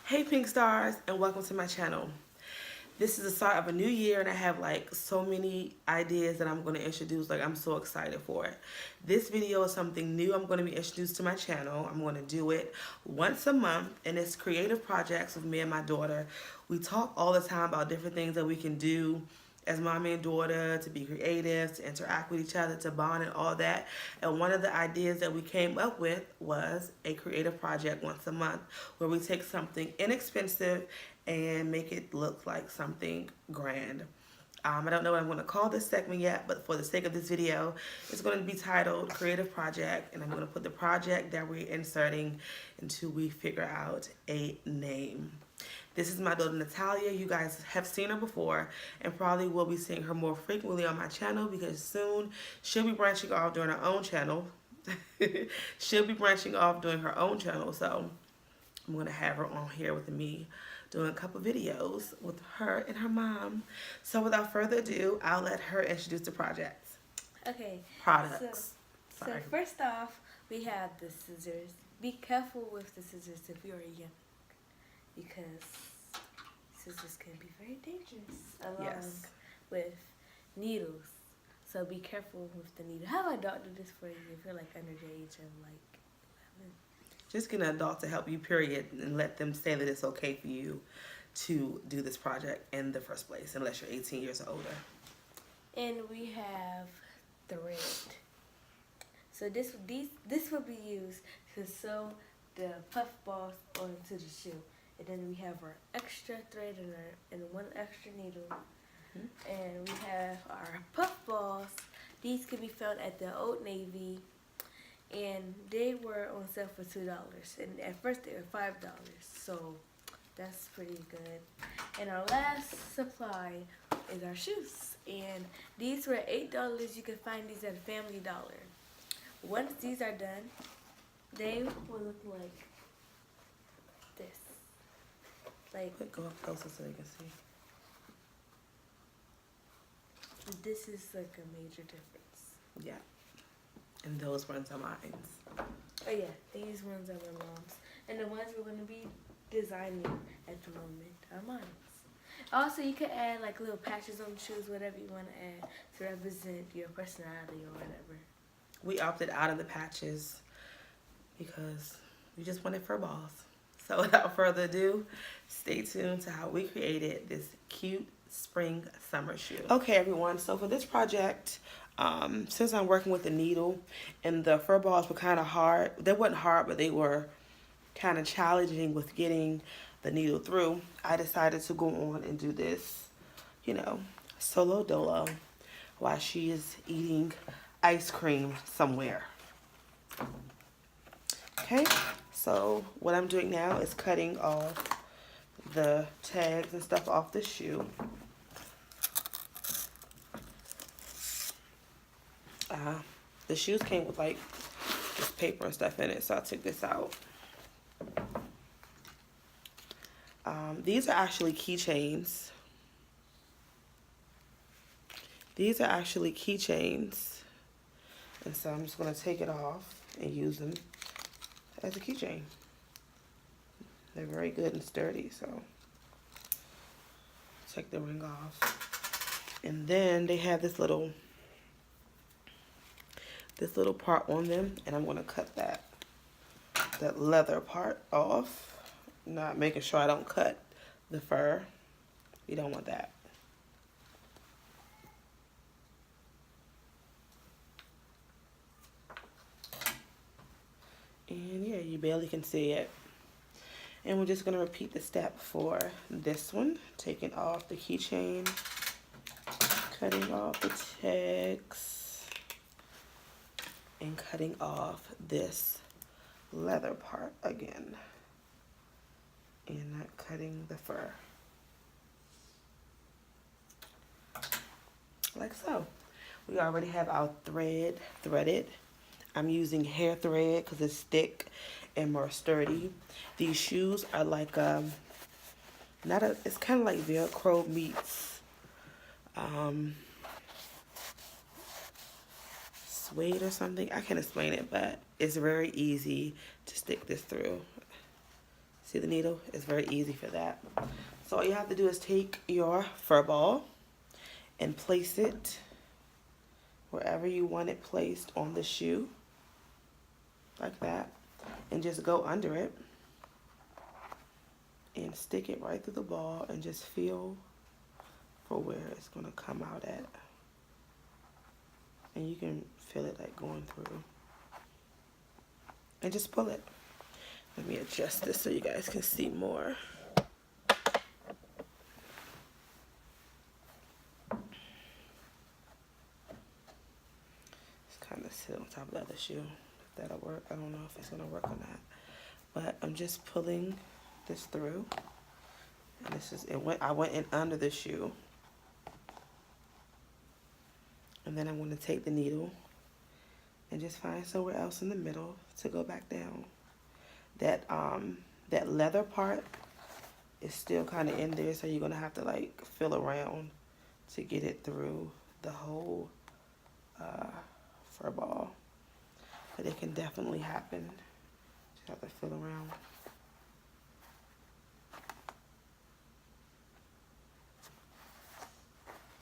Hey Pink Stars, and welcome to my channel. This is the start of a new year and I have like so many ideas that I'm going to introduce. Like, I'm so excited for it. This video is something new I'm going to be introduced to my channel. I'm going to do it once a month, and it's creative projects with me and my daughter. We talk all the time about different things that we can do as mommy and daughter, to be creative, to interact with each other, to bond and all that. And one of the ideas that we came up with was a creative project once a month where we take something inexpensive and make it look like something grand. I don't know what I'm going to call this segment yet, but for the sake of this video, it's going to be titled Creative Project, and I'm going to put the project that we're inserting until we figure out a name. This is my daughter Natalia. You guys have seen her before and probably will be seeing her more frequently on my channel because soon she'll be branching off doing her own channel. She'll be branching off doing her own channel, so I'm going to have her on here with me doing a couple videos with her and her mom. So without further ado, I'll let her introduce the project. Okay. Products. So first off, we have the scissors. Be careful with the scissors if you're young, because scissors can be very dangerous, along with needles. So be careful with the needle. Have an adult do this for you if you're like under the age of like 11. Just get an adult to help you, period, and let them say that it's okay for you to do this project in the first place, unless you're 18 years or older. And we have thread. So this will be used to sew the puff balls onto the shoe. And then we have our extra thread and one extra needle. And we have our puff balls. These can be found at the Old Navy, and they were on sale for $2. And at first they were $5, so that's pretty good. And our last supply is our shoes, and these were $8. You can find these at Family Dollar. Once these are done, they will look like this. Like, Go up closer so you can see. this is like a major difference. Yeah. And those ones are mine. Oh yeah, these ones are my mom's. And the ones we're going to be designing at the moment are mine. Also, you can add like little patches on the shoes, whatever you want to add to represent your personality or whatever. We opted out of the patches because we just wanted fur balls. So without further ado, stay tuned to how we created this cute spring summer shoe. Okay everyone, so for this project, since I'm working with the needle and the fur balls were kind of hard, they weren't hard, but they were kind of challenging with getting the needle through, I decided to go on and do this, solo dolo while she is eating ice cream somewhere. Okay, so what I'm doing now is cutting off the tags and stuff off the shoe. The shoes came with like this paper and stuff in it, so I took this out. These are actually keychains. These are actually keychains. And so I'm just going to take it off and use them as a keychain. They're very good and sturdy, so take the ring off. And then they have this little part on them, and I'm going to cut that leather part off. Not making sure I don't cut the fur. You don't want that. And yeah, you barely can see it. And we're just going to repeat the step for this one. Taking off the keychain, cutting off the tags, and cutting off this leather part again. And not cutting the fur. Like so. We already have our thread threaded. I'm using hair thread because it's thick and more sturdy. These shoes are like it's kind of like Velcro meets suede or something. I can't explain it, but it's very easy to stick this through. See the needle? It's very easy for that. So all you have to do is take your fur ball and place it wherever you want it placed on the shoe, like that, and just go under it and stick it right through the ball and just feel for where it's going to come out at. And you can feel it like going through. And just pull it. Let me adjust this so you guys can see more. Just kind of sit on top of the other shoe. If that'll work. I don't know if it's going to work or not. But I'm just pulling this through. And this is I went in under the shoe. And then I'm going to take the needle and just find somewhere else in the middle to go back down. That leather part is still kind of in there, so you're going to have to like feel around to get it through the whole fur ball. But it can definitely happen. Just have to feel around.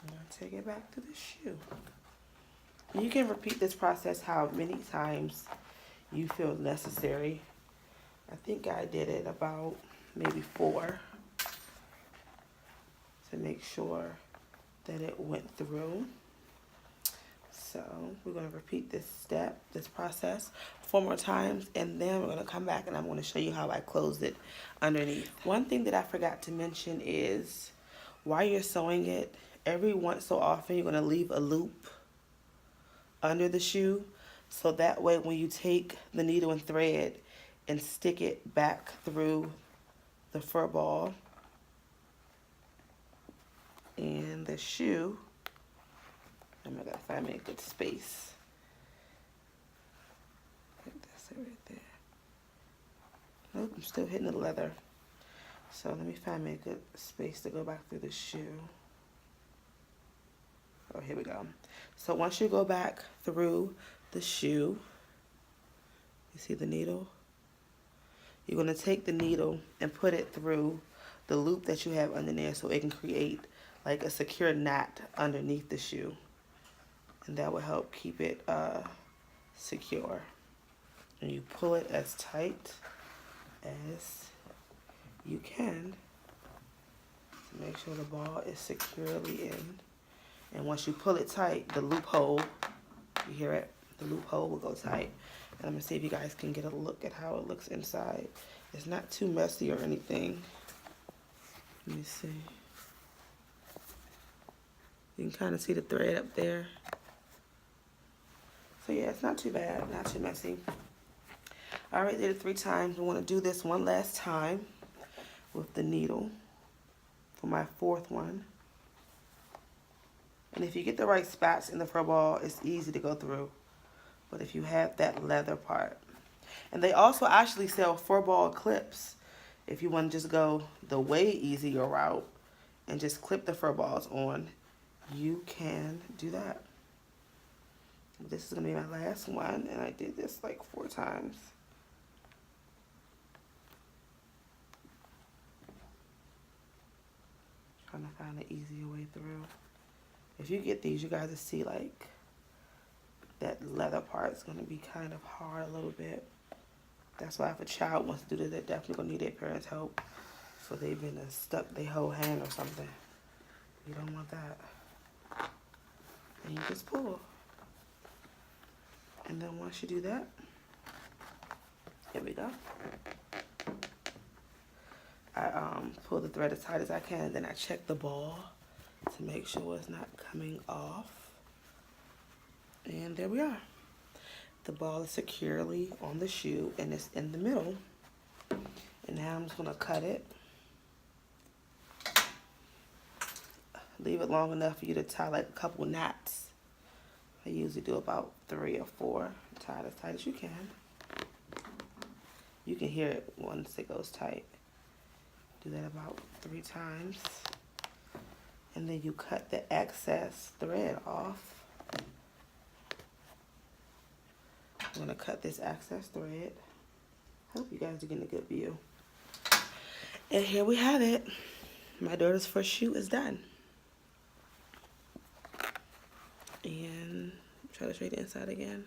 I'm going to take it back to the shoe. You can repeat this process how many times you feel necessary. I think I did it about maybe 4 to make sure that it went through. So we're going to repeat this process 4 more times, and then we're going to come back and I'm going to show you how I closed it underneath. One thing that I forgot to mention is while you're sewing it, every once so often you're going to leave a loop under the shoe, so that way when you take the needle and thread and stick it back through the fur ball and the shoe, I'm gonna find me a good space. That's it right there. Nope, I'm still hitting the leather. So let me find me a good space to go back through the shoe. Oh, here we go. So once you go back through the shoe, you see the needle? You're going to take the needle and put it through the loop that you have under there so it can create like a secure knot underneath the shoe. And that will help keep it secure. And you pull it as tight as you can to make sure the ball is securely in. And once you pull it tight, the loophole, you hear it? The loophole will go tight. And I'm going to see if you guys can get a look at how it looks inside. It's not too messy or anything. Let me see. You can kind of see the thread up there. So yeah, it's not too bad, not too messy. I already did it 3 times. I want to do this one last time with the needle for my 4th one. And if you get the right spots in the fur ball, it's easy to go through. But if you have that leather part. And they also actually sell fur ball clips. If you want to just go the way easier route and just clip the fur balls on, you can do that. This is going to be my last one, and I did this like 4 times. Trying to find an easier way through. If you get these, you guys will see like that leather part is going to be kind of hard a little bit. That's why if a child wants to do this, they're definitely going to need their parents' help. So they've been stuck their whole hand or something. You don't want that. And you just pull. And then once you do that, here we go. I pull the thread as tight as I can, and then I check the ball to make sure it's not coming off. And there we are. The ball is securely on the shoe and it's in the middle. And now I'm just gonna cut it. Leave it long enough for you to tie like a couple knots. I usually do about 3 or 4. Tie it as tight as you can. You can hear it once it goes tight. Do that about 3 times. And then you cut the excess thread off. I'm gonna cut this excess thread. Hope you guys are getting a good view. And here we have it. My daughter's first shoe is done. And try to show you the inside again.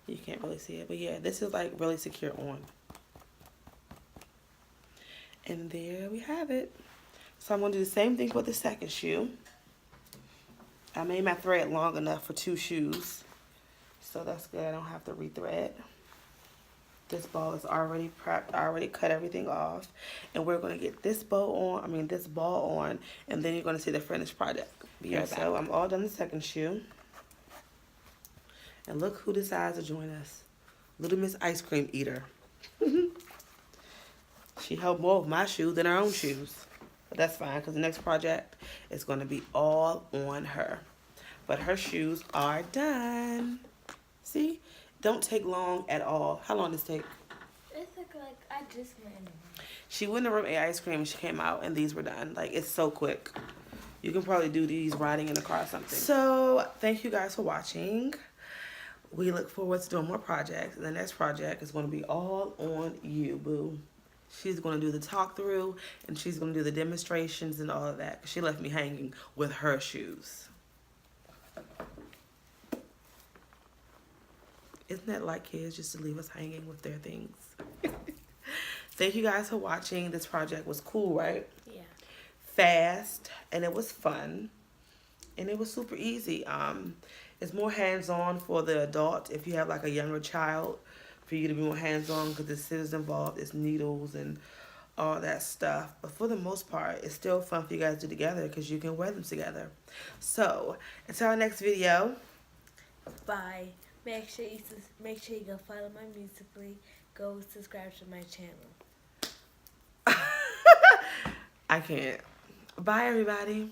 You can't really see it, but yeah, this is like really secure on. And there we have it. So I'm gonna do the same thing with the second shoe. I made my thread long enough for 2 shoes. So that's good, I don't have to rethread. This ball is already prepped. I already cut everything off. And we're gonna get this ball on, and then you're gonna see the finished product. So I'm all done the second shoe. And look who decides to join us. Little Miss Ice Cream Eater. She helped more with my shoes than her own shoes. But that's fine, because the next project is going to be all on her. But her shoes are done. See? Don't take long at all. How long does it take? It took like, I just went in the room. She went in the room, ate ice cream, and she came out, and these were done. Like, it's so quick. You can probably do these riding in the car or something. So, thank you guys for watching. We look forward to doing more projects. And the next project is going to be all on you, boo. She's going to do the talk through, and she's going to do the demonstrations and all of that. She left me hanging with her shoes. Isn't that like kids, just to leave us hanging with their things? Thank you guys for watching. This project was cool, right? Yeah. Fast, and it was fun, and it was super easy. It's more hands-on for the adult if you have like a younger child, for you to be more hands-on, because the scissors involved, it's needles and all that stuff. But for the most part, it's still fun for you guys to do together because you can wear them together. So until our next video, Bye. Make sure you go follow my Musical.ly. Go subscribe to my channel. I can't. Bye, everybody.